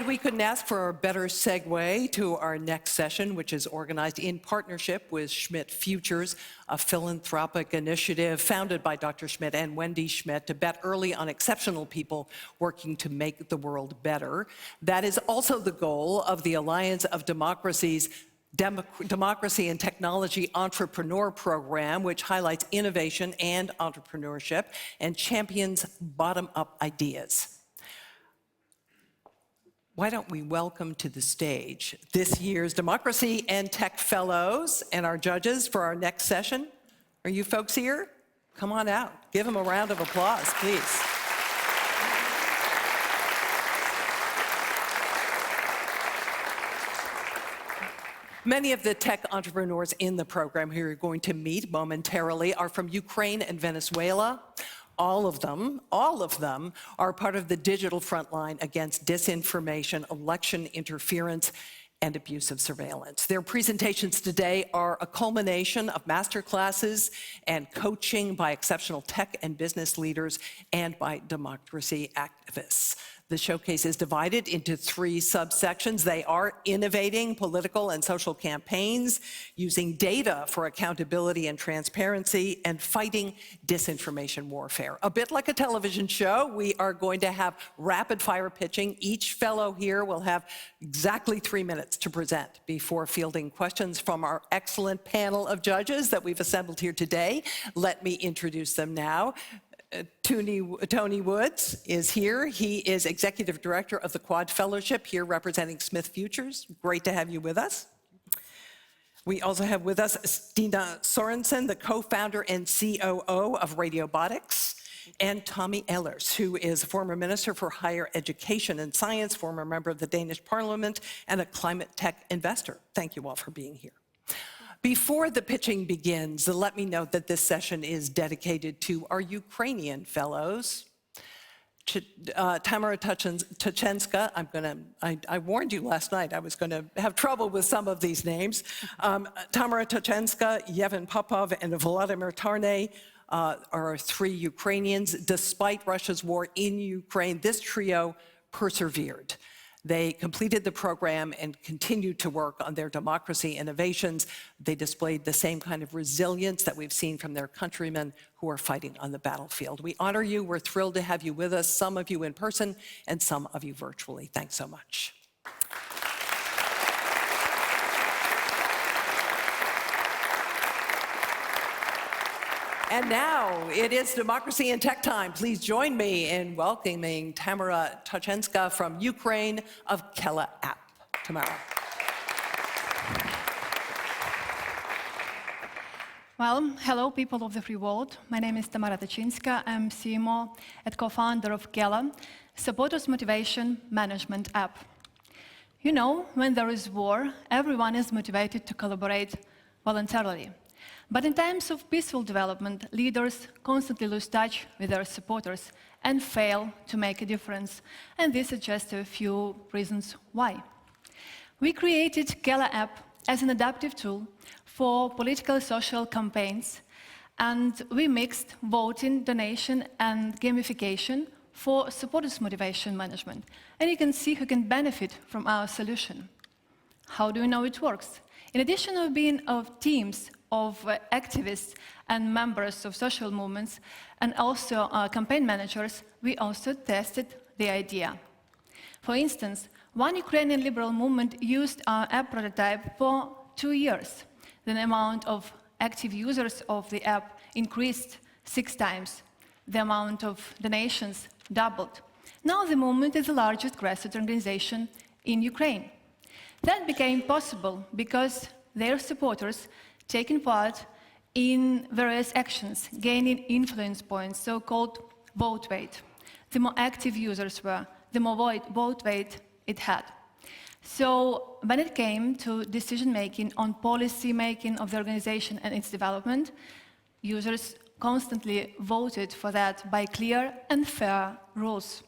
we couldn't ask for a better segue to our next session, which is organized in partnership with Schmidt Futures, a philanthropic initiative founded by Dr. Schmidt and Wendy Schmidt to bet early on exceptional people working to make the world better. That is also the goal of the Alliance of Democracies Democracy and Technology Entrepreneur Program, which highlights innovation and entrepreneurship and champions bottom-up ideas. Why don't we welcome to the stage this year's Democracy and Tech Fellows and our judges for our next session. Are you folks here? Come on out. Give them a round of applause, please. Many of the tech entrepreneurs in the program who you're going to meet momentarily are from Ukraine and Venezuela. All of them are part of the digital front line against disinformation, election interference, and abusive surveillance. Their presentations today are a culmination of masterclasses and coaching by exceptional tech and business leaders and by democracy activists. The showcase is divided into 3 subsections. They are innovating political and social campaigns, using data for accountability and transparency, and fighting disinformation warfare. A bit like a television show, we are going to have rapid fire pitching. Each fellow here will have exactly 3 minutes to present before fielding questions from our excellent panel of judges that we've assembled here today. Let me introduce them now. Tony Woods is here. He is Executive Director of the Quad Fellowship, here representing Schmidt Futures. Great to have you with us. We also have with us Stine Sørensen, the co-founder and COO of Radiobotics, and Tommy Ahlers, who is a former Minister for Higher Education and Science, former member of the Danish Parliament, and a climate tech investor. Thank you all for being here. Before the pitching begins, let me note that this session is dedicated to our Ukrainian fellows. Tamara Tachynska, I warned you last night I was going to have trouble with some of these names. Tamara Tachynska, Yevhen Popov, and Volodymyr Tarnay are 3 Ukrainians. Despite Russia's war in Ukraine, this trio persevered. They completed the program and continued to work on their democracy innovations. They displayed the same kind of resilience that we've seen from their countrymen who are fighting on the battlefield. We honor you. We're thrilled to have you with us, some of you in person and some of you virtually. Thanks so much. And now it is Democracy and Tech time. Please join me in welcoming Tamara Tachynska from Ukraine of Qela app. Tamara. Well, hello, people of the free world. My name is Tamara Tachynska. I'm CMO and co-founder of Qela, Supporters Motivation Management app. You know, when there is war, everyone is motivated to collaborate voluntarily. But in times of peaceful development, leaders constantly lose touch with their supporters and fail to make a difference. And this is just a few reasons why. We created Qela app as an adaptive tool for political social campaigns, and we mixed voting, donation, and gamification for supporters' motivation management. And you can see who can benefit from our solution. How do we know it works? In addition to being of teams of activists and members of social movements, and also campaign managers, we also tested the idea. For instance, one Ukrainian liberal movement used our app prototype for 2 years. The amount of active users of the app increased 6 times. The amount of donations doubled. Now the movement is the largest grassroots organization in Ukraine. That became possible because their supporters taking part in various actions, gaining influence points, so-called vote weight. The more active users were, the more vote weight it had. So when it came to decision-making on policy-making of the organization and its development, users constantly voted for that by clear and fair rules.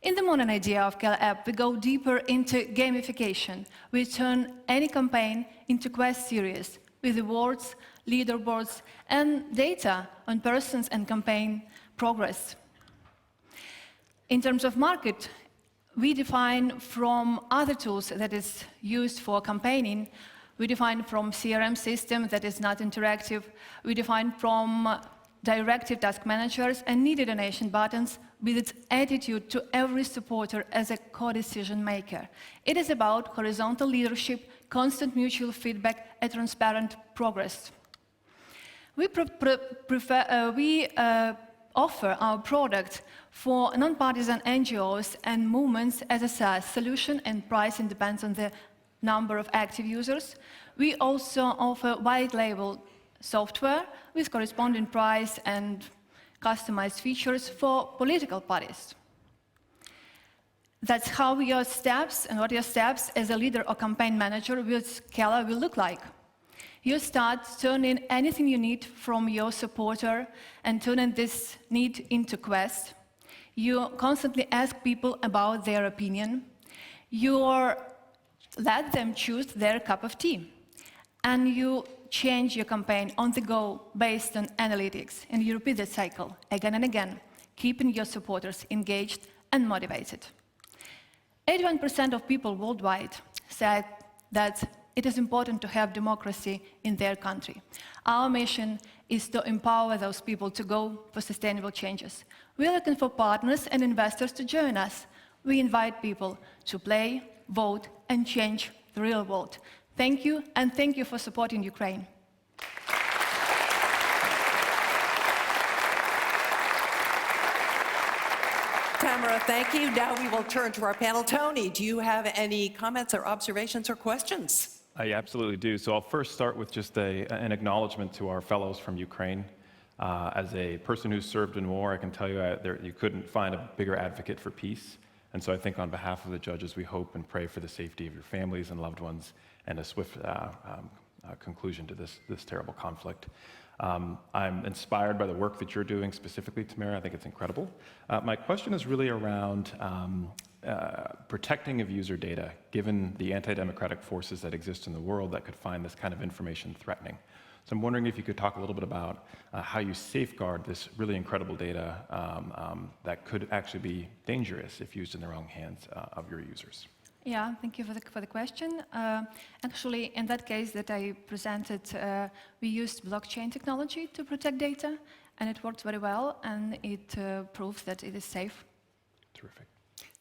In the modern idea of Qela app, we go deeper into gamification. We turn any campaign into quest series with awards, leaderboards, and data on persons and campaign progress. In terms of market, we define from other tools that is used for campaigning. We define from CRM system that is not interactive. We define from directive task managers and needed donation buttons with its attitude to every supporter as a co-decision maker. It is about horizontal leadership, constant mutual feedback, and transparent progress. We offer our product for non-partisan NGOs and movements as a SaaS solution, and pricing depends on the number of active users. We also offer white label software with corresponding price and customized features for political parties. That's how your steps and what your steps as a leader or campaign manager with Qela will look like. You start turning anything you need from your supporter and turning this need into quest. You constantly ask people about their opinion. You let them choose their cup of tea. And you change your campaign on the go based on analytics. And you repeat the cycle again and again, keeping your supporters engaged and motivated. 81% of people worldwide said that it is important to have democracy in their country. Our mission is to empower those people to go for sustainable changes. We're looking for partners and investors to join us. We invite people to play, vote, and change the real world. Thank you, and thank you for supporting Ukraine. Tamara, thank you. Now we will turn to our panel. Tony, do you have any comments or observations or questions? I absolutely do. So I'll first start with just an acknowledgement to our fellows from Ukraine. As a person who's served in war, I can tell you you couldn't find a bigger advocate for peace. And so I think on behalf of the judges, we hope and pray for the safety of your families and loved ones and a swift conclusion to this terrible conflict. I'm inspired by the work that you're doing specifically, Tamara. I think it's incredible. My question is really around protecting of user data, given the anti-democratic forces that exist in the world that could find this kind of information threatening. So I'm wondering if you could talk a little bit about how you safeguard this really incredible data that could actually be dangerous if used in the wrong hands of your users. Yeah, thank you for the question. Actually, in that case that I presented, we used blockchain technology to protect data, and it worked very well, and it proves that it is safe. Terrific.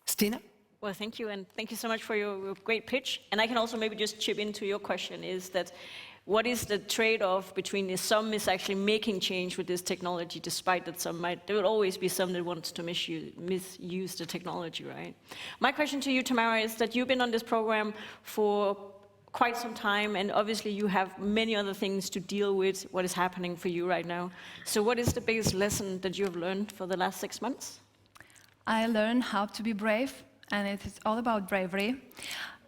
Stine? Well, thank you, and thank you so much for your great pitch. And I can also maybe just chip into your question, is that what is the trade-off between some is actually making change with this technology, despite that there will always be some that wants to misuse the technology, right? My question to you, Tamara, is that you've been on this program for quite some time, and obviously you have many other things to deal with what is happening for you right now. So what is the biggest lesson that you have learned for the last 6 months? I learned how to be brave, and it is all about bravery.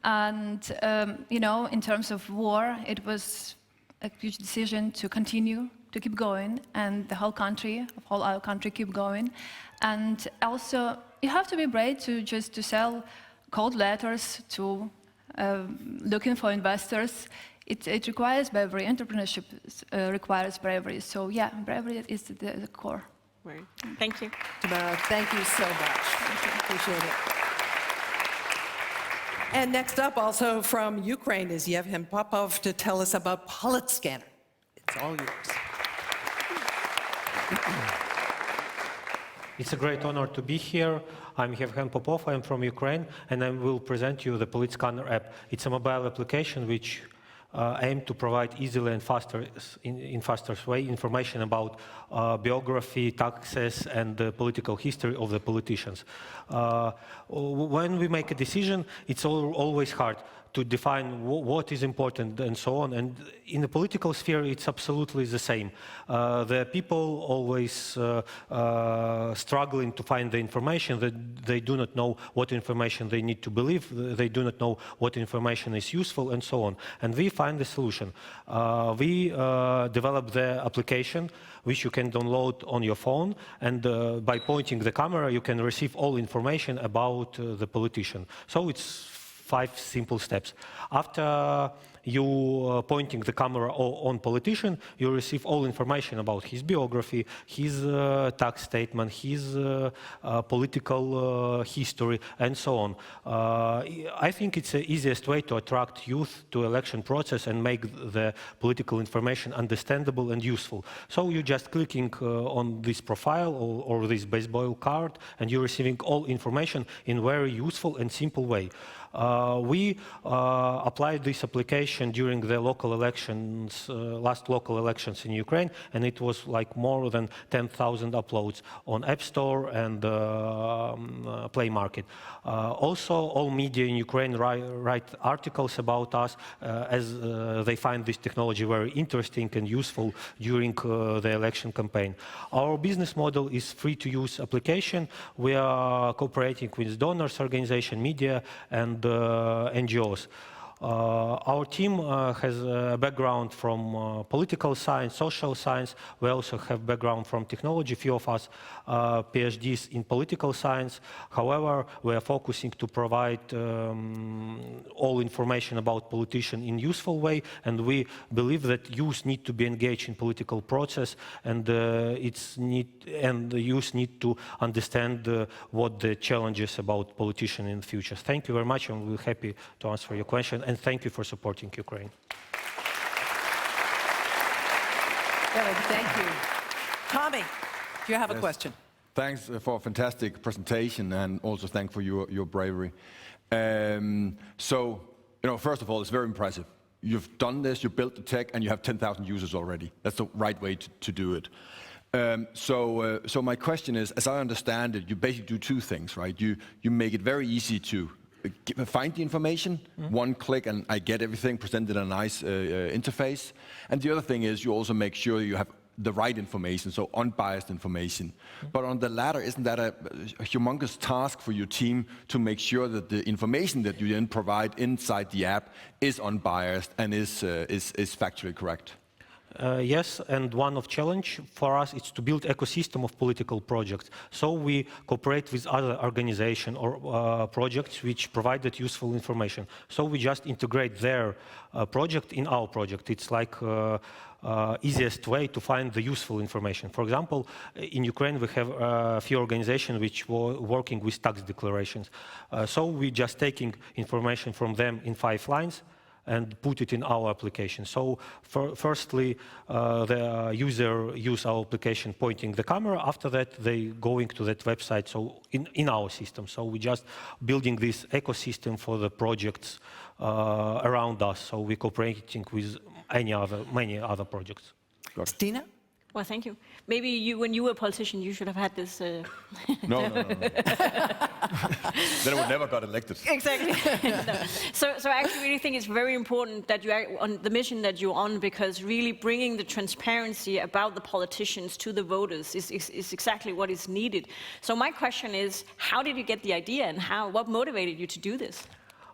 And, you know, in terms of war, it was a huge decision to continue, to keep going, and the whole our country keep going. And also, you have to be brave to sell cold letters, to looking for investors. It requires bravery. Entrepreneurship requires bravery. So yeah, bravery is the core. Right. Thank you. Tamara, thank you so much. Appreciate it. And next up, also from Ukraine, is Yevhen Popov to tell us about Politscanner. It's all yours. It's a great honor to be here. I'm Yevhen Popov, I'm from Ukraine, and I will present you the Politscanner app. It's a mobile application which aims to provide easily and in fastest way information about biography, taxes, and the political history of the politicians. When we make a decision, it's always hard to define what is important and so on. And in the political sphere, it's absolutely the same. The people always struggling to find the information, that they do not know what information they need to believe, they do not know what information is useful, and so on. And we find the solution. We developed the application which you can download on your phone, and by pointing the camera, you can receive all information about the politician. So it's 5 simple steps. After you pointing the camera on politician, you receive all information about his biography, his tax statement, his political history, and so on. I think it's the easiest way to attract youth to election process and make the political information understandable and useful. So you're just clicking on this profile or this baseball card, and you're receiving all information in very useful and simple way. We applied this application during the local elections, last local elections in Ukraine, and it was like more than 10,000 uploads on App Store and Play Market. Also, all media in Ukraine write articles about us as they find this technology very interesting and useful during the election campaign. Our business model is free-to-use application. We are cooperating with donors, organization, media, and NGOs. Our team has a background from political science, social science. We also have background from technology. Few of us PhDs in political science. However, we are focusing to provide all information about politicians in useful way, and we believe that youth need to be engaged in political process, and the youth need to understand what the challenges about politicians in the future. Thank you very much, and we're happy to answer your question. And thank you for supporting Ukraine. Good, thank you. Tommy, do you have a question? Thanks for a fantastic presentation, and also thanks for your bravery. So, first of all, it's very impressive. You've done this, you built the tech, and you have 10,000 users already. That's the right way to do it. So my question is, as I understand it, you basically do two things, right? You make it very easy to find the information, one click and I get everything presented in a nice interface. And the other thing is you also make sure you have the right information, so unbiased information. But on the latter, isn't that a humongous task for your team to make sure that the information that you then provide inside the app is unbiased and is factually correct? Yes, and one of challenge for us is to build ecosystem of political projects. So we cooperate with other organizations or projects which provided useful information. So we just integrate their project in our project. It's like easiest way to find the useful information. For example, in Ukraine we have a few organizations which were working with tax declarations. So we just taking information from them in 5 lines and put it in our application. So firstly, the user use our application pointing the camera. After that, they going to that website. So in our system. So we just building this ecosystem for the projects around us. So we cooperating with many other projects. Stine? Well, thank you. Maybe when you were a politician, you should have had this. No. Then I would never got elected. Exactly. No. So I actually really think it's very important that you are on the mission that you're on, because really bringing the transparency about the politicians to the voters is exactly what is needed. So my question is, how did you get the idea, and what motivated you to do this?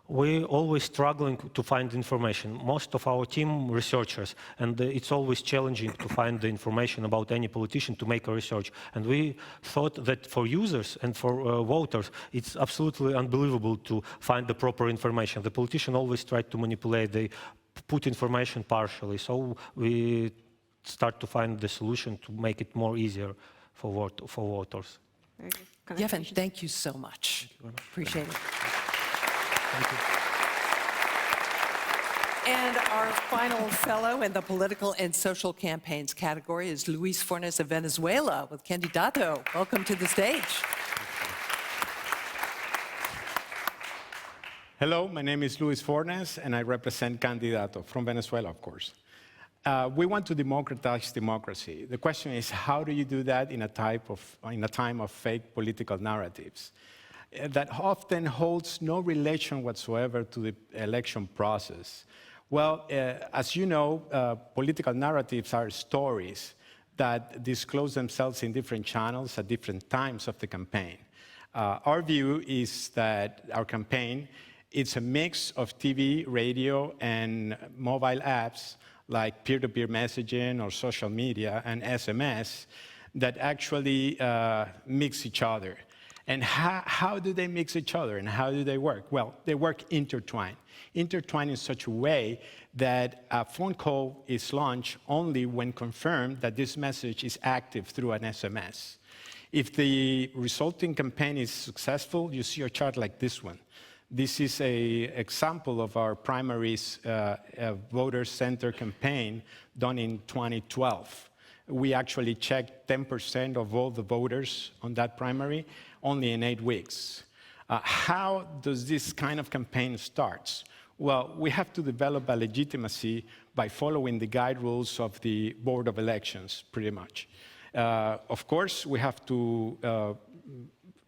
We're always struggling to find information. Most of our team researchers, and it's always challenging to find the information about any politician to make a research. And we thought that for users and for voters, it's absolutely unbelievable to find the proper information. The politician always try to manipulate, they put information partially. So we start to find the solution to make it more easier for voters. Very good. Yevhen, thank you so much. Appreciate it. Thank you. And our final fellow in the political and social campaigns category is Luis Fornez of Venezuela with Candydato. Welcome to the stage. Hello, my name is Luis Fornez, and I represent Candydato from Venezuela, of course. We want to democratize democracy. The question is, how do you do that in a time of fake political narratives that often holds no relation whatsoever to the election process? Well, as you know, political narratives are stories that disclose themselves in different channels at different times of the campaign. Our view is that our campaign, it's a mix of TV, radio, and mobile apps like peer-to-peer messaging or social media and SMS that actually mix each other. And how do they mix each other, and how do they work? Well, they work intertwined. intertwined in such a way that a phone call is launched only when confirmed that this message is active through an SMS. If the resulting campaign is successful, you see a chart like this one. This is an example of our primaries voter center campaign done in 2012. We actually checked 10% of all the voters on that primary only in 8 weeks. How does this kind of campaign start? Well, we have to develop a legitimacy by following the guide rules of the Board of Elections, pretty much. Of course, we have to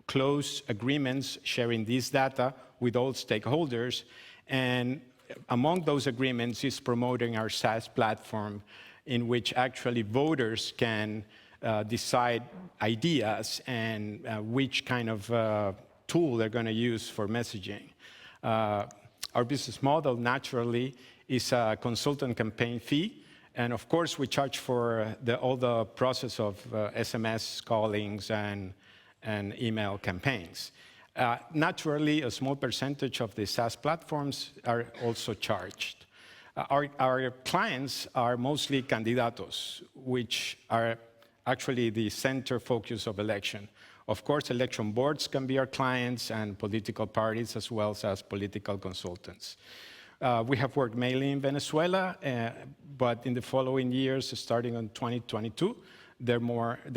close agreements sharing this data with all stakeholders, and among those agreements is promoting our SaaS platform in which actually voters can decide ideas and which kind of tool they're going to use for messaging. Our business model, naturally, is a consultant campaign fee. And of course, we charge for all the process of SMS callings and email campaigns. Naturally, a small percentage of the SaaS platforms are also charged. Our clients are mostly candidatos, which are actually the center focus of election. Of course, election boards can be our clients and political parties as well as political consultants. We have worked mainly in Venezuela, but in the following years, starting in 2022, there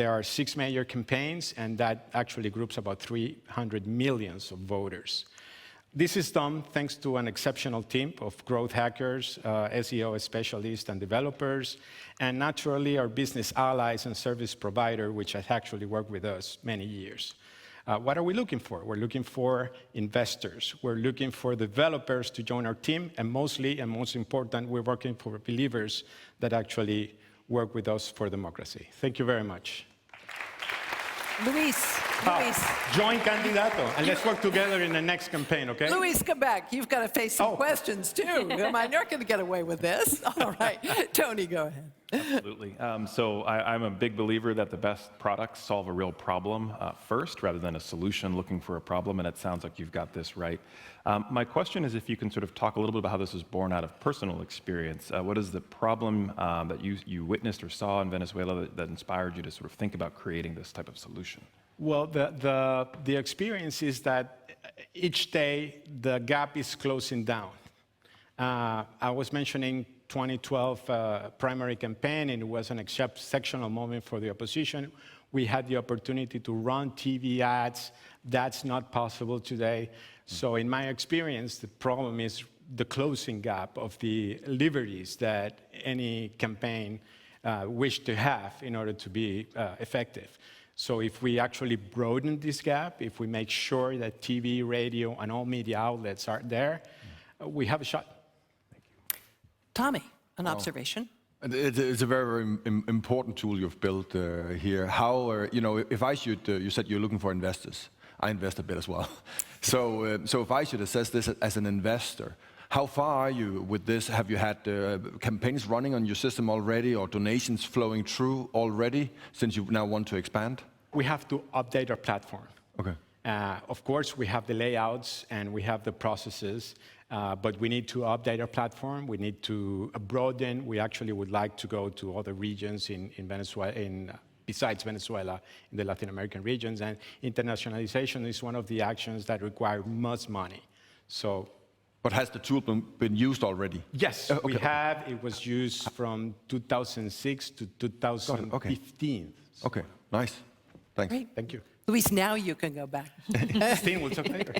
are 6 major campaigns, and that actually groups about 300 million of voters. This is done thanks to an exceptional team of growth hackers, SEO specialists, and developers, and naturally our business allies and service provider, which has actually worked with us many years. What are we looking for? We're looking for investors. We're looking for developers to join our team, and mostly, and most important, we're working for believers that actually work with us for democracy. Thank you very much. Luis. Join Candydato, and let's work together in the next campaign, okay? Luis, come back. You've got to face some questions, too. You're not going to get away with this. All right. Tony, go ahead. Absolutely. So I'm a big believer that the best products solve a real problem first, rather than a solution looking for a problem, and it sounds like you've got this right. My question is if you can sort of talk a little bit about how this was born out of personal experience. What is the problem that you witnessed or saw in Venezuela that inspired you to sort of think about creating this type of solution? Well, the experience is that each day the gap is closing down. I was mentioning 2012 primary campaign, and it was an exceptional moment for the opposition. We had the opportunity to run TV ads. That's not possible today. So in my experience, the problem is the closing gap of the liberties that any campaign wish to have in order to be effective. So if we actually broaden this gap, if we make sure that TV, radio, and all media outlets are there, we have a shot. Thank you. Tommy, an observation? It's a very, very important tool you've built here. How, if I should, you said you're looking for investors. I invest a bit as well. So if I should assess this as an investor, how far are you with this? Have you had campaigns running on your system already, or donations flowing through already, since you now want to expand? We have to update our platform. Okay. Of course, we have the layouts and we have the processes, but we need to update our platform. We need to broaden. We actually would like to go to other regions in Venezuela, besides Venezuela, in the Latin American regions. And internationalization is one of the actions that require much money. So. But has the tool been used already? Yes, okay. We have. It was used from 2006 to 2015. Okay, nice. Thanks. Great. Thank you. Luis, now you can go back. Stine will talk later.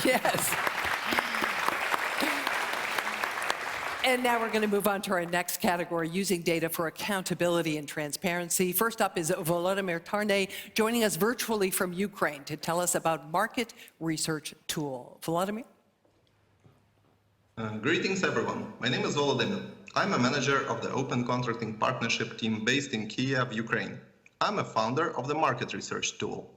Yes. And now we're going to move on to our next category, using data for accountability and transparency. First up is Volodymyr Tarnay, joining us virtually from Ukraine to tell us about Market Research Tool. Volodymyr? Greetings, everyone. My name is Volodymyr. I'm a manager of the Open Contracting Partnership team based in Kiev, Ukraine. I'm a founder of the Market Research Tool.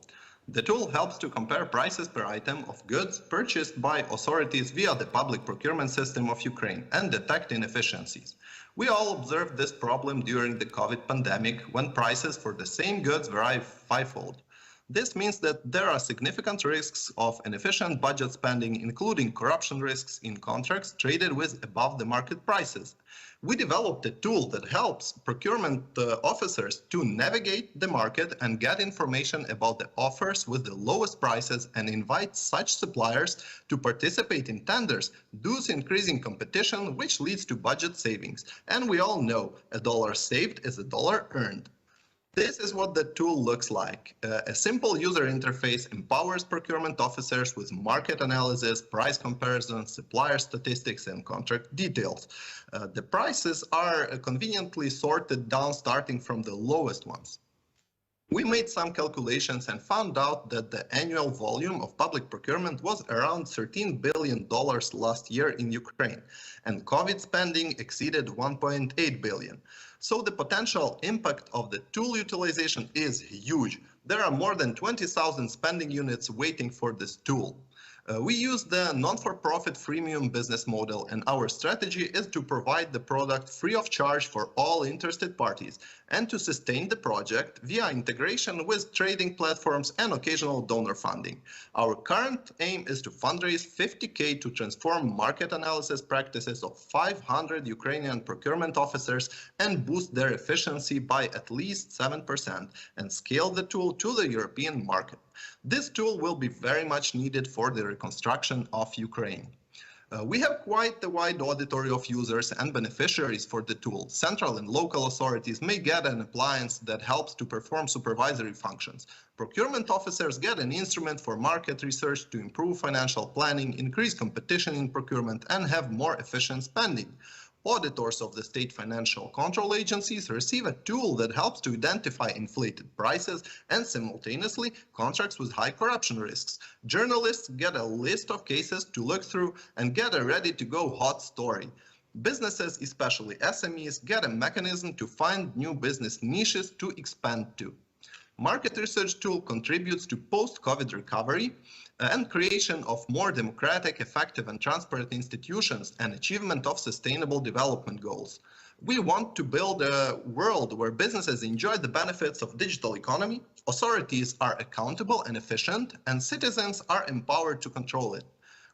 The tool helps to compare prices per item of goods purchased by authorities via the public procurement system of Ukraine and detect inefficiencies. We all observed this problem during the COVID pandemic, when prices for the same goods vary fivefold. This means that there are significant risks of inefficient budget spending, including corruption risks in contracts traded with above the market prices. We developed a tool that helps procurement officers to navigate the market and get information about the offers with the lowest prices and invite such suppliers to participate in tenders, thus increasing competition, which leads to budget savings. And we all know a dollar saved is a dollar earned. This is what the tool looks like. A simple user interface empowers procurement officers with market analysis, price comparison, supplier statistics, and contract details. The prices are conveniently sorted down starting from the lowest ones. We made some calculations and found out that the annual volume of public procurement was around $13 billion last year in Ukraine, and COVID spending exceeded $1.8 billion. So the potential impact of the tool utilization is huge. There are more than 20,000 spending units waiting for this tool. We use the non-for-profit freemium business model, and our strategy is to provide the product free of charge for all interested parties and to sustain the project via integration with trading platforms and occasional donor funding. Our current aim is to fundraise 50K to transform market analysis practices of 500 Ukrainian procurement officers and boost their efficiency by at least 7% and scale the tool to the European market. This tool will be very much needed for the reconstruction of Ukraine. We have quite a wide auditory of users and beneficiaries for the tool. Central and local authorities may get an appliance that helps to perform supervisory functions. Procurement officers get an instrument for market research to improve financial planning, increase competition in procurement, and have more efficient spending. Auditors of the state financial control agencies receive a tool that helps to identify inflated prices and simultaneously contracts with high corruption risks. Journalists get a list of cases to look through and get a ready-to-go hot story. Businesses, especially SMEs, get a mechanism to find new business niches to expand to. Market research tool contributes to post-COVID recovery and creation of more democratic, effective, and transparent institutions and achievement of sustainable development goals. We want to build a world where businesses enjoy the benefits of digital economy, authorities are accountable and efficient, and citizens are empowered to control it.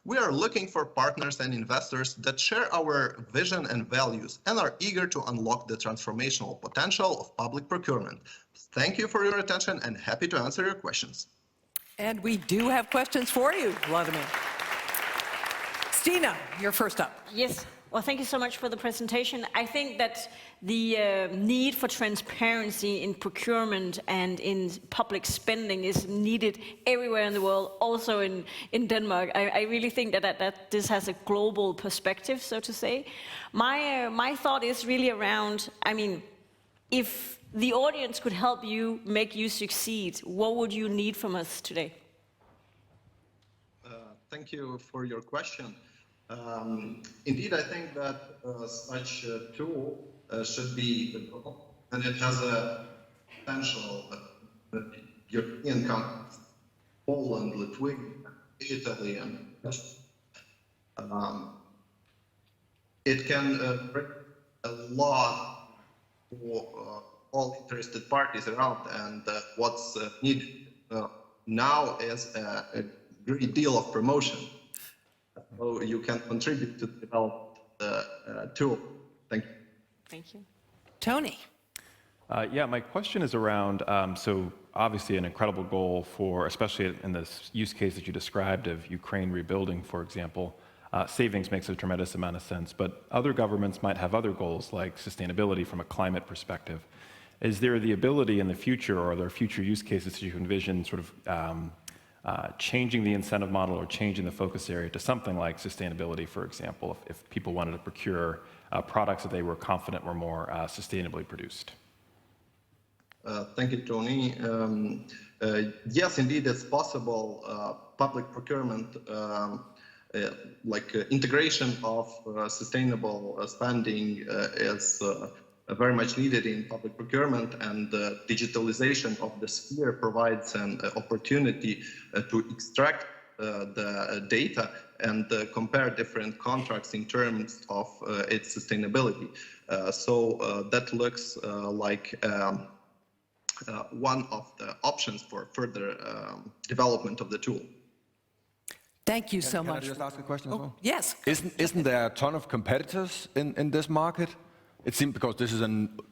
We are looking for partners and investors that share our vision and values and are eager to unlock the transformational potential of public procurement. Thank you for your attention and happy to answer your questions. And we do have questions for you, Volodymyr. Stine, you're first up. Yes. Well, thank you so much for the presentation. I think that the need for transparency in procurement and in public spending is needed everywhere in the world, also in Denmark. I really think that this has a global perspective, so to say. My thought is really around, I mean, if the audience could help you, make you succeed, what would you need from us today? Thank you for your question. Indeed, I think that such a tool should be developed, and it has a potential European countries, Poland, Lithuania, Italy, and it can bring a lot for all interested parties around, and what's needed now is a great deal of promotion. So you can contribute to develop the tool. Thank you. Thank you. Tony. Yeah, my question is around, so obviously an incredible goal for, especially in this use case that you described of Ukraine rebuilding, for example. Savings makes a tremendous amount of sense, but other governments might have other goals like sustainability from a climate perspective. Is there the ability in the future, or are there future use cases that you envision sort of changing the incentive model or changing the focus area to something like sustainability, for example, if people wanted to procure products that they were confident were more sustainably produced? Thank you, Tony. Yes, indeed, it's possible. Public procurement, integration of sustainable spending is very much needed in public procurement, and digitalization of the sphere provides an opportunity to extract the data and compare different contracts in terms of its sustainability. So that looks like one of the options for further development of the tool. Thank you so Can much. I just ask a question as well? Yes. Isn't there a ton of competitors in this market? It seems because this is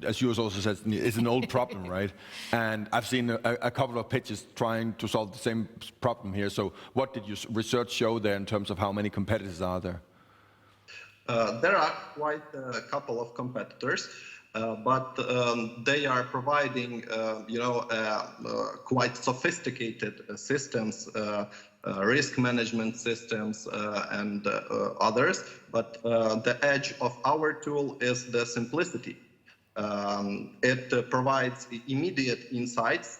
as you also said, it's an old problem, right? And I've seen a couple of pitches trying to solve the same problem here. So what did your research show there in terms of how many competitors are there? There are quite a couple of competitors, but they are providing, quite sophisticated systems, risk management systems, and others. But the edge of our tool is the simplicity. It provides immediate insights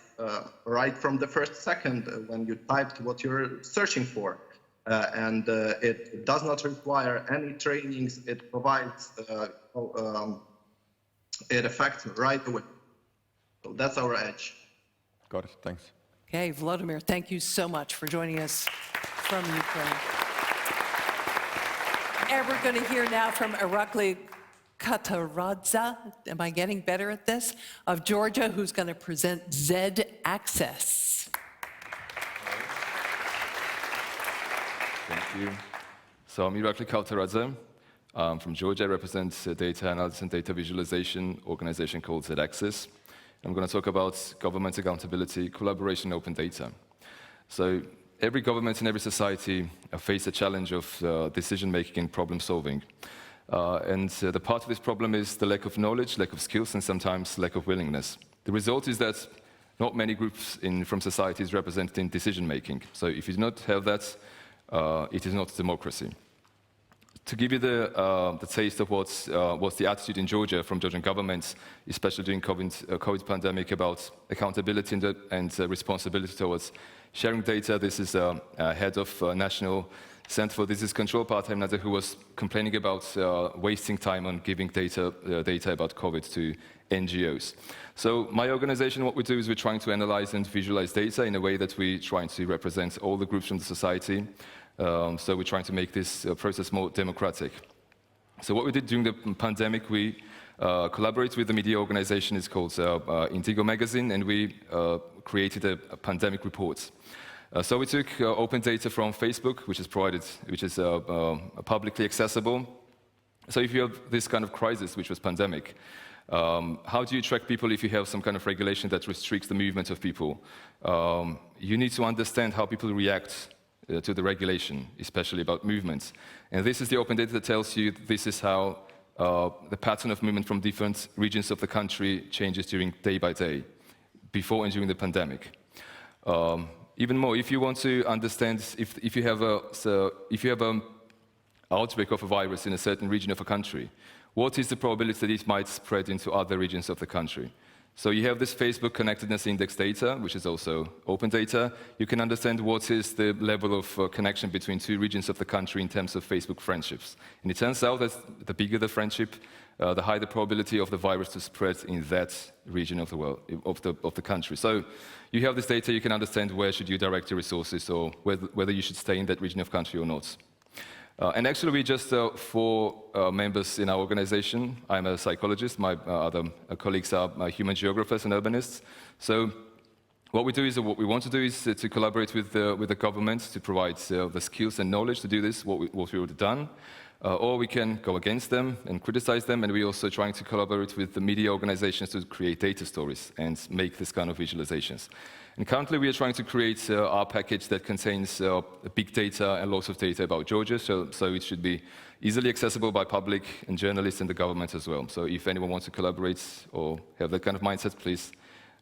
right from the first second when you typed what you're searching for. And it does not require any trainings. It provides it affects right away. So that's our edge. Got it. Thanks. Okay, Volodymyr, thank you so much for joining us from Ukraine. And we're going to hear now from Irakli Kavtaradze, am I getting better at this, of Georgia, who's going to present Z.axis. Thank you. So I'm Irakli Kavtaradze. I'm from Georgia. I represent a data analysis and data visualization organization called Z.axis. I'm going to talk about government accountability, collaboration, and open data. So every government and every society face a challenge of decision-making and problem-solving. The part of this problem is the lack of knowledge, lack of skills, and sometimes lack of willingness. The result is that not many groups from society is represented in decision-making. So if you do not have that, it is not democracy. To give you the taste of what's the attitude in Georgia from Georgian governments, especially during COVID pandemic, about accountability and responsibility towards sharing data. This is head of National Center for Disease Control, part-time Nader, who was complaining about wasting time on giving data about COVID to NGOs. So my organization, what we do is we're trying to analyze and visualize data in a way that we're trying to represent all the groups from the society. So we're trying to make this process more democratic. So what we did during the pandemic, we collaborated with the media organization. It's called Indigo Magazine, and we created a pandemic report. So we took open data from Facebook, which is publicly accessible. So if you have this kind of crisis, which was pandemic, how do you track people if you have some kind of regulation that restricts the movement of people? You need to understand how people react to the regulation, especially about movements. And this is the open data that tells you this is how the pattern of movement from different regions of the country changes during day by day, before and during the pandemic. Even more, if you want to understand if you have an outbreak of a virus in a certain region of a country, what is the probability that it might spread into other regions of the country? So you have this Facebook connectedness index data, which is also open data. You can understand what is the level of connection between two regions of the country in terms of Facebook friendships. And it turns out that the bigger the friendship, the higher the probability of the virus to spread in that region of the world, of the country. So you have this data, you can understand where should you direct your resources or whether you should stay in that region of country or not. And actually, we just 4 members in our organization. I'm a psychologist. My other colleagues are human geographers and urbanists. So what we want to do is to collaborate with the government to provide the skills and knowledge to do this, what we've already done. Or we can go against them and criticize them. And we're also trying to collaborate with the media organizations to create data stories and make this kind of visualizations. And currently, we are trying to create our package that contains big data and lots of data about Georgia, so it should be easily accessible by public and journalists and the government as well. So if anyone wants to collaborate or have that kind of mindset, please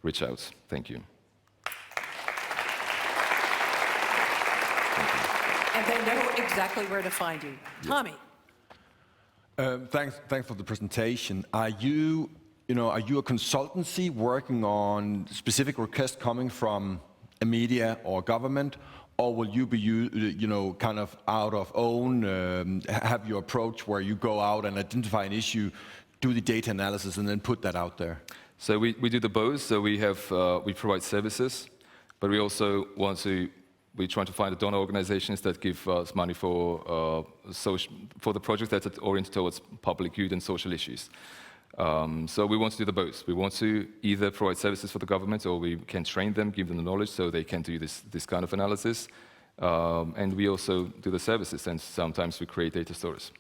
reach out. Thank you. And they know exactly where to find you. Tommy. Thanks for the presentation. Are you a consultancy working on specific requests coming from a media or government, or will you be, kind of out of own, have your approach where you go out and identify an issue, do the data analysis, and then put that out there? So we do the both. So we provide services, but we also we're trying to find the donor organizations that give us money for the projects that are oriented towards public good and social issues. So we want to do the both. We want to either provide services for the government, or we can train them, give them the knowledge so they can do this kind of analysis. And we also do the services, and sometimes we create data stores.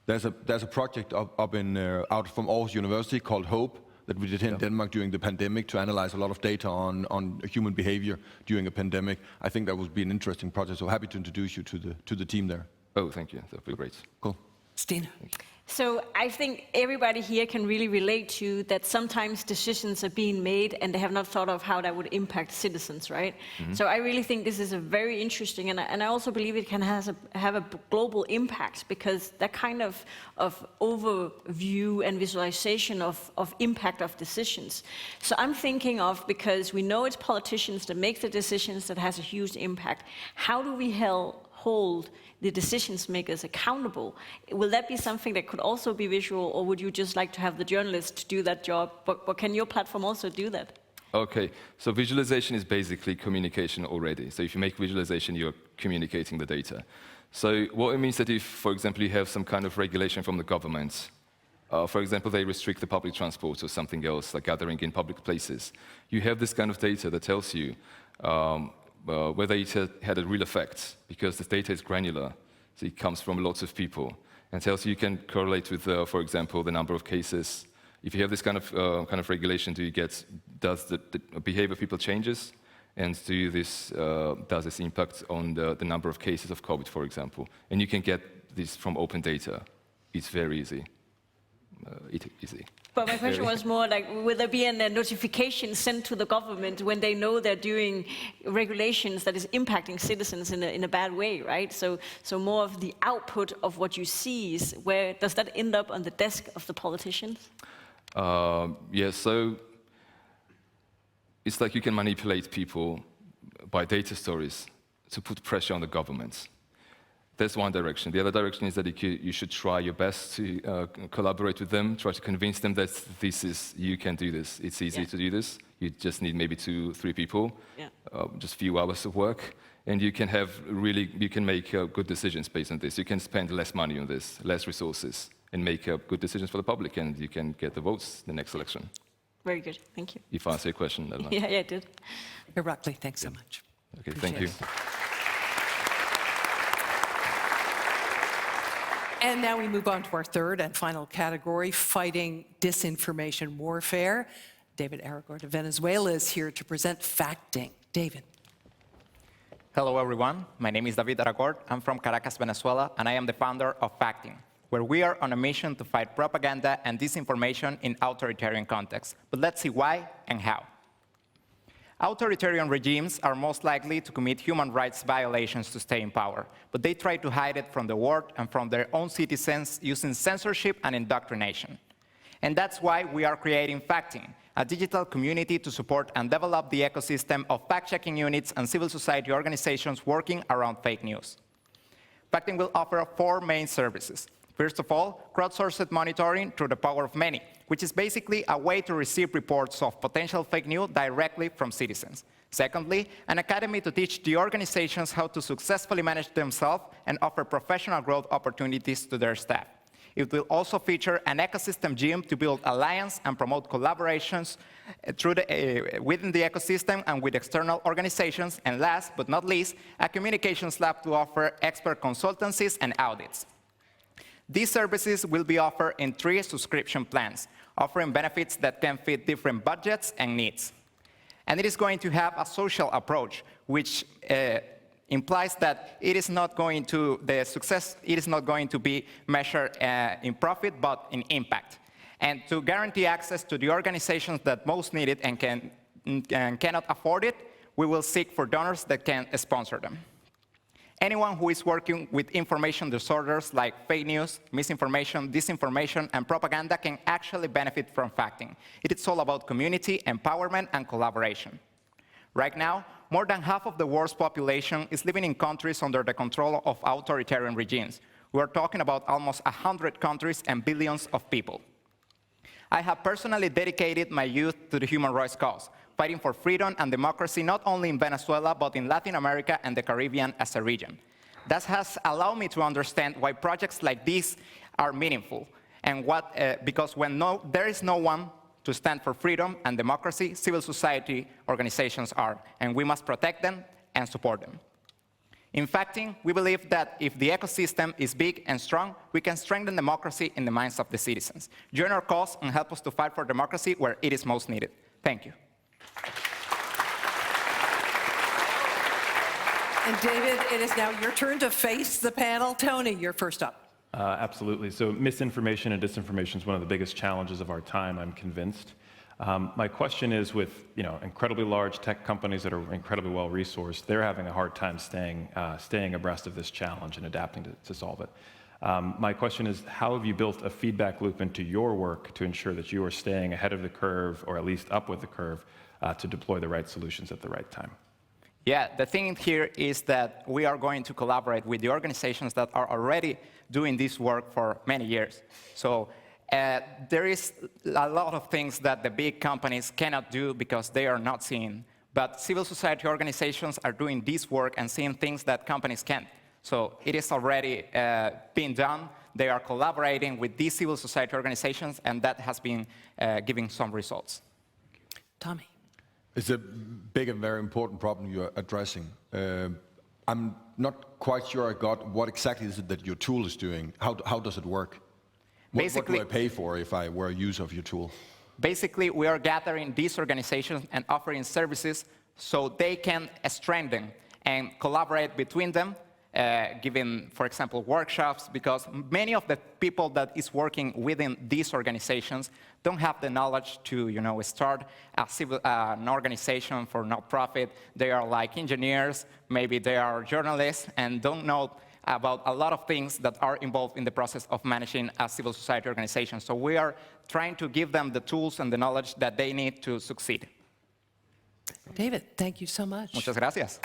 There's a project up in out from Aarhus University called HOPE that we did here in Denmark during the pandemic to analyze a lot of data on human behavior during a pandemic. I think that would be an interesting project. So happy to introduce you to the team there. Oh, thank you. That would be great. Cool. Stine. So I think everybody here can really relate to that sometimes decisions are being made and they have not thought of how that would impact citizens, right? So I really think this is a very interesting, and I also believe it can have a global impact, because that kind of overview and visualization of impact of decisions. So I'm thinking of, because we know it's politicians that make the decisions that has a huge impact, how do we hold the decisions makers accountable? Will that be something that could also be visual, or would you just like to have the journalists do that job? But can your platform also do that? Okay, so visualization is basically communication already. So if you make visualization, you're communicating the data. So what it means that if, for example, you have some kind of regulation from the government, for example, they restrict the public transport or something else, like gathering in public places, you have this kind of data that tells you whether it had a real effect, because this data is granular, so it comes from lots of people, and tells you can correlate with, for example, the number of cases. If you have this kind of regulation, does the behavior of people changes, and does this impact on the number of cases of COVID, for example? And you can get this from open data. It's very easy. Easy. But my question was more like, will there be a notification sent to the government when they know they're doing regulations that is impacting citizens in a bad way, right? So more of the output of what you see is, where does that end up on the desk of the politicians? Yeah, so it's like you can manipulate people by data stories to put pressure on the government. That's one direction. The other direction is that you should try your best to collaborate with them, try to convince them that you can do this. It's easy to do this. You just need maybe 2-3 people, just a few hours of work, and you can make good decisions based on this. You can spend less money on this, less resources, and make good decisions for the public, and you can get the votes in the next election. Very good. Thank you. If I answer your question, I don't know. Yeah, I did. Irakli, thanks so much. Okay, thank you. And now we move on to our third and final category, fighting disinformation warfare. David Aragort of Venezuela is here to present Facting. David. Hello, everyone. My name is David Aragort. I'm from Caracas, Venezuela, and I am the founder of Facting, where we are on a mission to fight propaganda and disinformation in authoritarian contexts. But let's see why and how. Authoritarian regimes are most likely to commit human rights violations to stay in power, but they try to hide it from the world and from their own citizens using censorship and indoctrination. And that's why we are creating Facting, a digital community to support and develop the ecosystem of fact-checking units and civil society organizations working around fake news. Facting will offer 4 main services. First of all, crowdsourced monitoring through the power of many, which is basically a way to receive reports of potential fake news directly from citizens. Secondly, an academy to teach the organizations how to successfully manage themselves and offer professional growth opportunities to their staff. It will also feature an ecosystem gym to build alliance and promote collaborations within the ecosystem and with external organizations. And last but not least, a communications lab to offer expert consultancies and audits. These services will be offered in 3 subscription plans, offering benefits that can fit different budgets and needs. And it is going to have a social approach, which implies that it is not going to be measured in profit, but in impact. And to guarantee access to the organizations that most need it and cannot afford it, we will seek for donors that can sponsor them. Anyone who is working with information disorders like fake news, misinformation, disinformation, and propaganda can actually benefit from Facting. It is all about community, empowerment, and collaboration. Right now, more than half of the world's population is living in countries under the control of authoritarian regimes. We are talking about almost 100 countries and billions of people. I have personally dedicated my youth to the human rights cause, fighting for freedom and democracy not only in Venezuela, but in Latin America and the Caribbean as a region. That has allowed me to understand why projects like these are meaningful And because when there is no one to stand for freedom and democracy, civil society organizations are, and we must protect them and support them. In fact, we believe that if the ecosystem is big and strong, we can strengthen democracy in the minds of the citizens. Join our cause and help us to fight for democracy where it is most needed. Thank you. And David, it is now your turn to face the panel. Tony, you're first up. Absolutely. So misinformation and disinformation is one of the biggest challenges of our time, I'm convinced. My question is, with incredibly large tech companies that are incredibly well-resourced, they're having a hard time staying abreast of this challenge and adapting to solve it. My question is, how have you built a feedback loop into your work to ensure that you are staying ahead of the curve, or at least up with the curve, to deploy the right solutions at the right time? Yeah, the thing here is that we are going to collaborate with the organizations that are already doing this work for many years. So there is a lot of things that the big companies cannot do because they are not seen. But civil society organizations are doing this work and seeing things that companies can't. So it is already being done. They are collaborating with these civil society organizations, and that has been giving some results. Tommy. It's a big and very important problem you're addressing. I'm not quite sure I got what exactly is it that your tool is doing. How does it work? What do I pay for if I were a user of your tool? Basically, we are gathering these organizations and offering services so they can strengthen and collaborate between them, giving, for example, workshops, because many of the people that is working within these organizations don't have the knowledge to, start an organization for not-profit. They are like engineers, maybe they are journalists, and don't know about a lot of things that are involved in the process of managing a civil society organization. So we are trying to give them the tools and the knowledge that they need to succeed. David, thank you so much. Muchas gracias.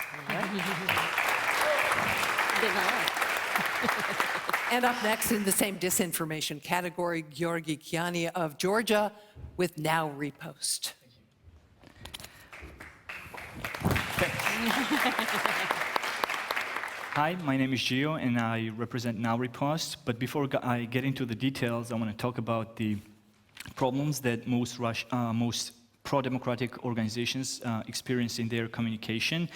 And up next in the same disinformation category, Giorgi Kakhiani of Georgia with Nowrepost. Hi, my name is Gio, and I represent Nowrepost. But before I get into the details, I want to talk about the problems that most pro-democratic organizations experience in their communication.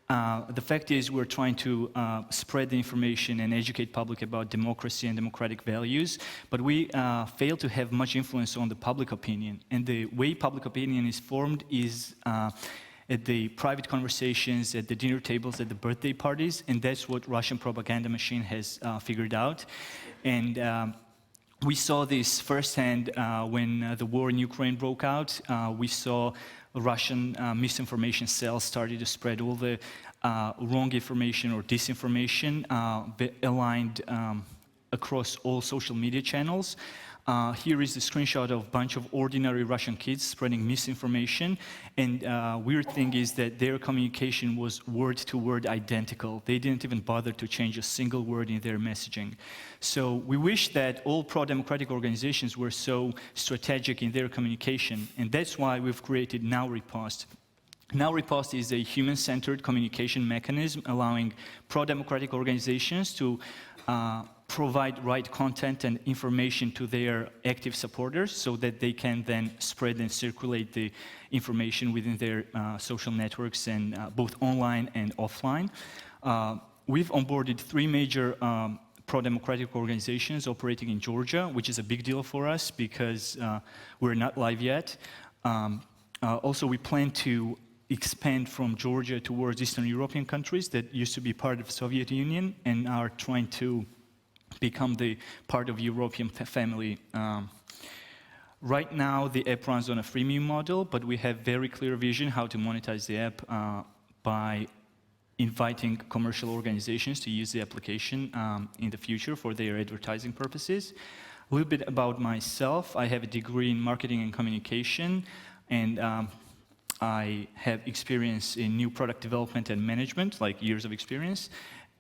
The fact is, we're trying to spread the information and educate public about democracy and democratic values, but we fail to have much influence on the public opinion. And the way public opinion is formed is at the private conversations, at the dinner tables, at the birthday parties, and that's what Russian propaganda machine has figured out. And we saw this firsthand when the war in Ukraine broke out. We saw Russian misinformation cells started to spread all the wrong information or disinformation aligned across all social media channels. Here is the screenshot of a bunch of ordinary Russian kids spreading misinformation. And weird thing is that their communication was word-to-word identical. They didn't even bother to change a single word in their messaging. So we wish that all pro-democratic organizations were so strategic in their communication. And that's why we've created Nowrepost. Nowrepost is a human-centered communication mechanism allowing pro-democratic organizations to provide right content and information to their active supporters so that they can then spread and circulate the information within their social networks, and both online and offline. We've onboarded 3 major pro-democratic organizations operating in Georgia, which is a big deal for us because we're not live yet. Also, we plan to expand from Georgia towards Eastern European countries that used to be part of the Soviet Union and are trying to become the part of European family. Right now, the app runs on a freemium model, but we have very clear vision how to monetize the app by inviting commercial organizations to use the application in the future for their advertising purposes. A little bit about myself. I have a degree in marketing and communication, and I have experience in new product development and management, like years of experience.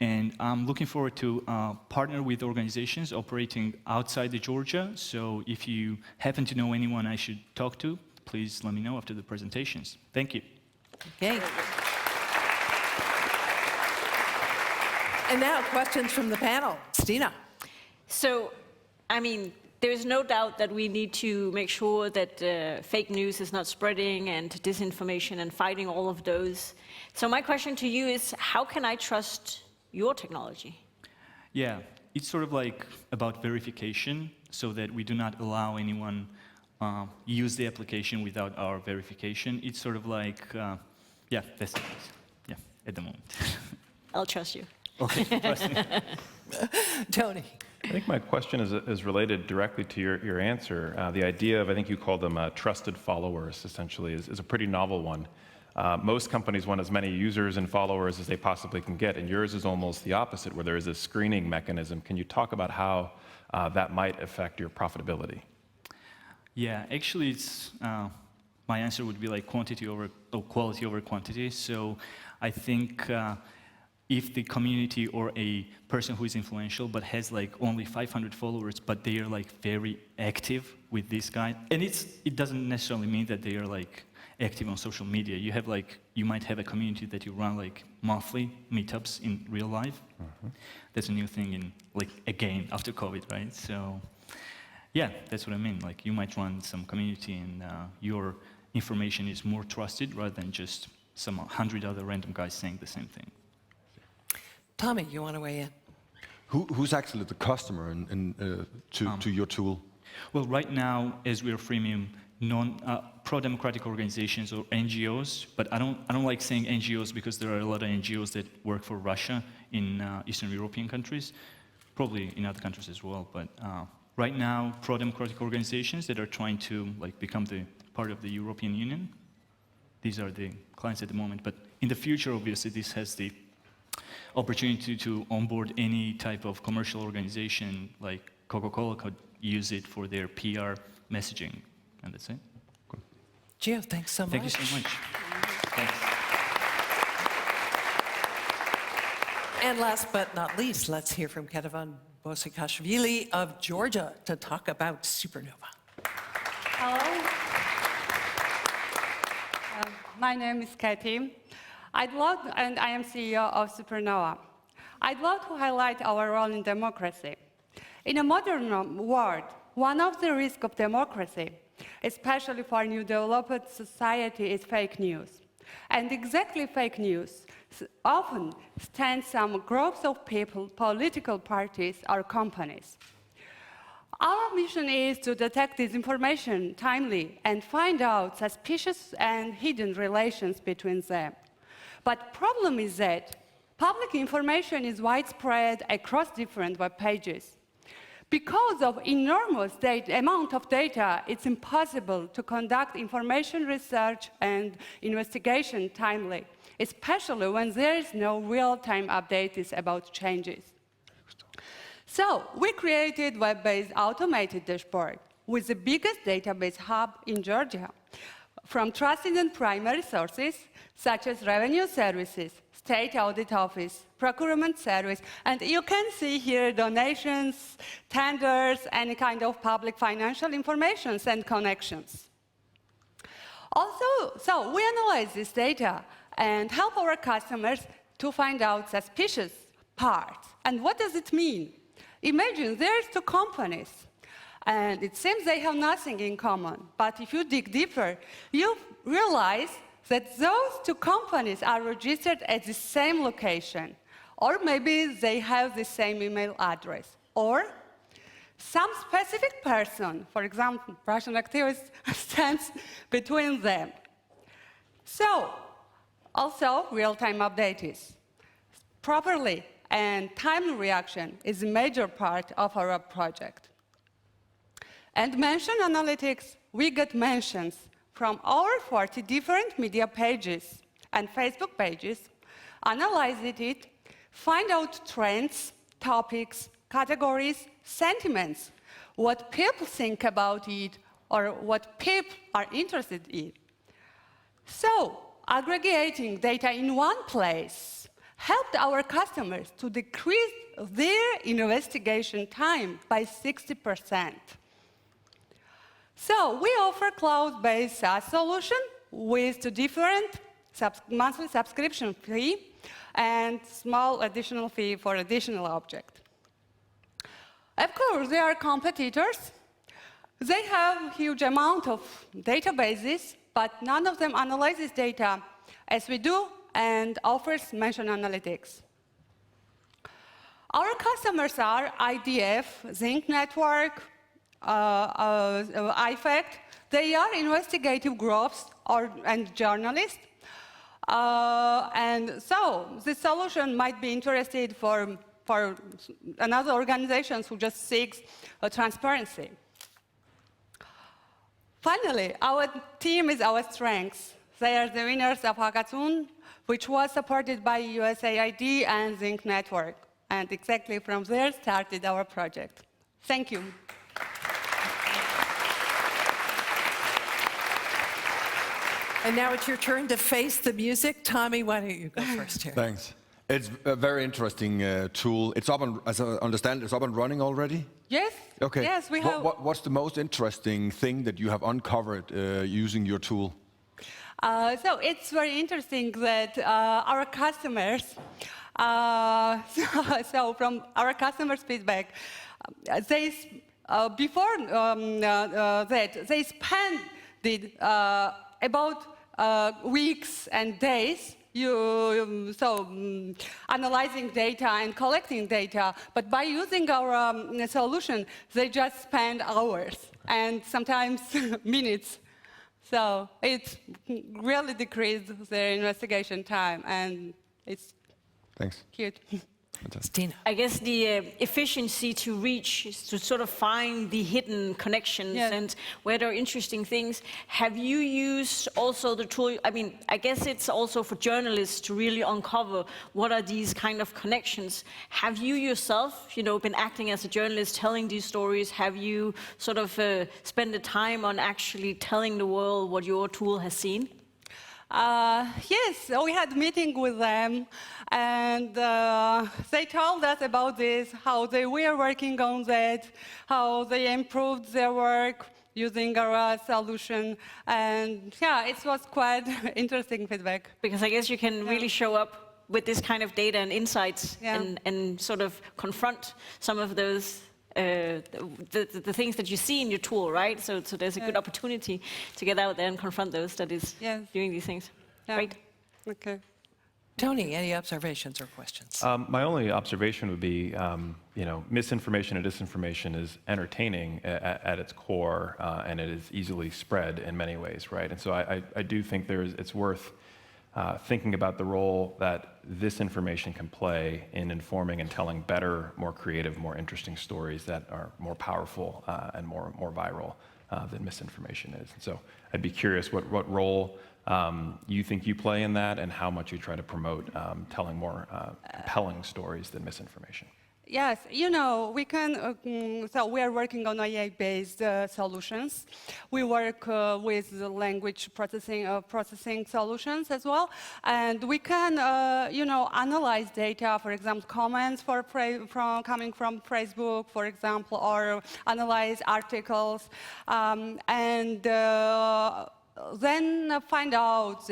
And I'm looking forward to partner with organizations operating outside of Georgia. So if you happen to know anyone I should talk to, please let me know after the presentations. Thank you. Okay. And now questions from the panel. Stine. So, I mean, there is no doubt that we need to make sure that fake news is not spreading and disinformation and fighting all of those. So my question to you is, how can I trust your technology? Yeah, it's sort of like about verification, so that we do not allow anyone use the application without our verification. It's sort of like, yeah, that's it. Yeah, at the moment. I'll trust you. Okay, trust me. Tony. I think my question is related directly to your answer. The idea of, I think you called them trusted followers, essentially, is a pretty novel one. Most companies want as many users and followers as they possibly can get, and yours is almost the opposite, where there is a screening mechanism. Can you talk about how that might affect your profitability? Yeah, actually, it's my answer would be like quality over quantity. So I think if the community or a person who is influential but has like only 500 followers, but they are like very active with this guy, and it doesn't necessarily mean that they are like active on social media. You might have a community that you run like monthly meetups in real life. Mm-hmm. That's a new thing in again after COVID, right? So yeah, that's what I mean. Like you might run some community and your information is more trusted rather than just some 100 other random guys saying the same thing. Tommy, you want to weigh in? Who's actually the customer to your tool? Well, right now, as we're freemium, pro-democratic organizations or NGOs, but I don't like saying NGOs because there are a lot of NGOs that work for Russia in Eastern European countries, probably in other countries as well. But right now, pro-democratic organizations that are trying to become the part of the European Union, these are the clients at the moment. But in the future, obviously, this has the opportunity to onboard any type of commercial organization, like Coca-Cola could use it for their PR messaging, and that's it. Cool. Gio, thanks so much. Thank you so much. Thanks. And last but not least, let's hear from Ketevan Bosikashvili of Georgia to talk about Supernova. Hello. My name is Katie. And I am CEO of Supernova. I'd love to highlight our role in democracy. In a modern world, one of the risks of democracy, especially for new developed society, is fake news. And exactly fake news often stands some groups of people, political parties, or companies. Our mission is to detect disinformation timely and find out suspicious and hidden relations between them. But problem is that public information is widespread across different web pages. Because of enormous amount of data, it's impossible to conduct information research and investigation timely, especially when there is no real-time updates about changes. So we created web-based automated dashboard with the biggest database hub in Georgia, from trusted and primary sources, such as revenue services, state audit office, procurement service, and you can see here donations, tenders, any kind of public financial information and connections. Also, so we analyze this data and help our customers to find out suspicious parts. And what does it mean? Imagine there's two companies, and it seems they have nothing in common. But if you dig deeper, you realize that those two companies are registered at the same location, or maybe they have the same email address, or some specific person, for example, Russian activist, stands between them. So, also, real-time updates. Properly and timely reaction is a major part of our project. And mention analytics, we get mentions from over 40 different media pages and Facebook pages, analyze it, find out trends, topics, categories, sentiments, what people think about it, or what people are interested in. So, aggregating data in one place helped our customers to decrease their investigation time by 60%. So we offer cloud-based SaaS solution with two different monthly subscription fee and small additional fee for additional object. Of course, there are competitors, They have huge amount of databases, but none of them analyzes data as we do and offers mention analytics. Our customers are IDF, Zinc Network, IFACT. They are investigative groups and journalists. And so this solution might be interested for another organizations who just seeks transparency. Finally, our team is our strength. They are the winners of Hackathon, which was supported by USAID and Zinc Network. And exactly from there started our project. Thank you. And now it's your turn to face the music. Tommy, why don't you go first here? Thanks. It's a very interesting tool. It's up and, as I understand, it's up and running already? Yes. Okay. Yes, we have. What's the most interesting thing that you have uncovered using your tool? So it's very interesting that our customers, so from our customers' feedback, before that, they spent about weeks and days analyzing data and collecting data, but by using our solution, they just spend hours and sometimes minutes. So it really decreased their investigation time, and it's cute. Stine. I guess the efficiency to reach is to sort of find the hidden connections and where there are interesting things. Have you used also the tool? I mean, I guess it's also for journalists to really uncover what are these kind of connections. Have you yourself, been acting as a journalist, telling these stories? Have you sort of spent the time on actually telling the world what your tool has seen? Yes, we had a meeting with them, and they told us about this, how they were working on that, how they improved their work using our solution, and yeah, it was quite interesting feedback. Because I guess you can really show up with this kind of data and insights and sort of confront some of those the things that you see in your tool, right? So there's a good opportunity to get out there and confront those studies doing these things. Right? Okay. Tony, any observations or questions? My only observation would be, misinformation and disinformation is entertaining at its core, and it is easily spread in many ways, right? And so I do think it's worth thinking about the role that this information can play in informing and telling better, more creative, more interesting stories that are more powerful and more viral than misinformation is. And so I'd be curious what role you think you play in that and how much you try to promote telling more compelling stories than misinformation. Yes, we can, so we are working on AI-based solutions. We work with the language processing solutions as well. And we can, analyze data, for example, comments coming from Facebook, for example, or analyze articles. Then find out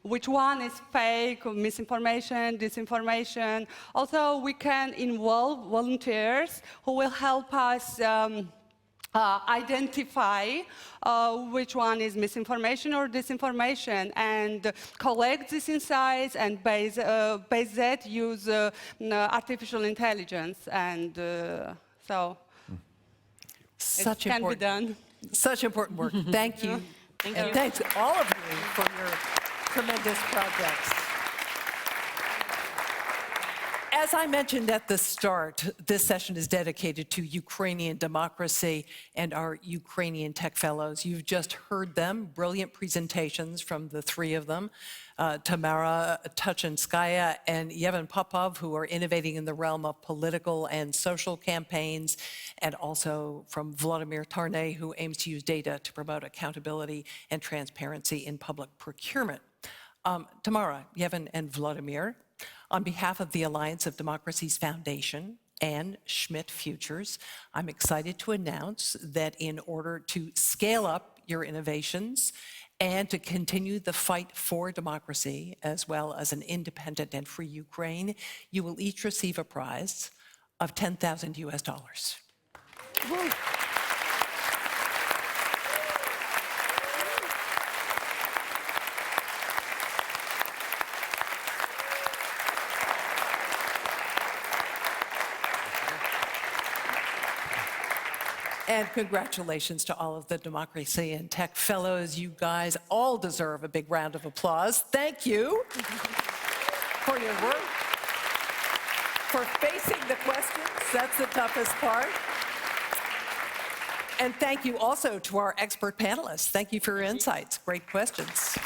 which one is fake, misinformation, disinformation. Also, we can involve volunteers who will help us identify which one is misinformation or disinformation, and collect these insights, and base that use artificial intelligence, and so it can be done. Such important work. Thank you. Thank and you. thanks all of you for your tremendous projects. As I mentioned at the start, this session is dedicated to Ukrainian democracy and our Ukrainian tech fellows. You've just heard them, brilliant presentations from the three of them, Tamara, Tachynska, and Yevhen Popov, who are innovating in the realm of political and social campaigns, and also from Volodymyr Tarnay, who aims to use data to promote accountability and transparency in public procurement. Tamara, Yevhen, and Volodymyr, on behalf of the Alliance of Democracies Foundation and Schmidt Futures, I'm excited to announce that in order to scale up your innovations and to continue the fight for democracy, as well as an independent and free Ukraine, you will each receive a prize of $10,000 US. Woo. And congratulations to all of the Democracy and Tech Fellows. You guys all deserve a big round of applause. Thank you for your work, for facing the questions. That's the toughest part. And thank you also to our expert panelists. Thank you for your insights. Great questions.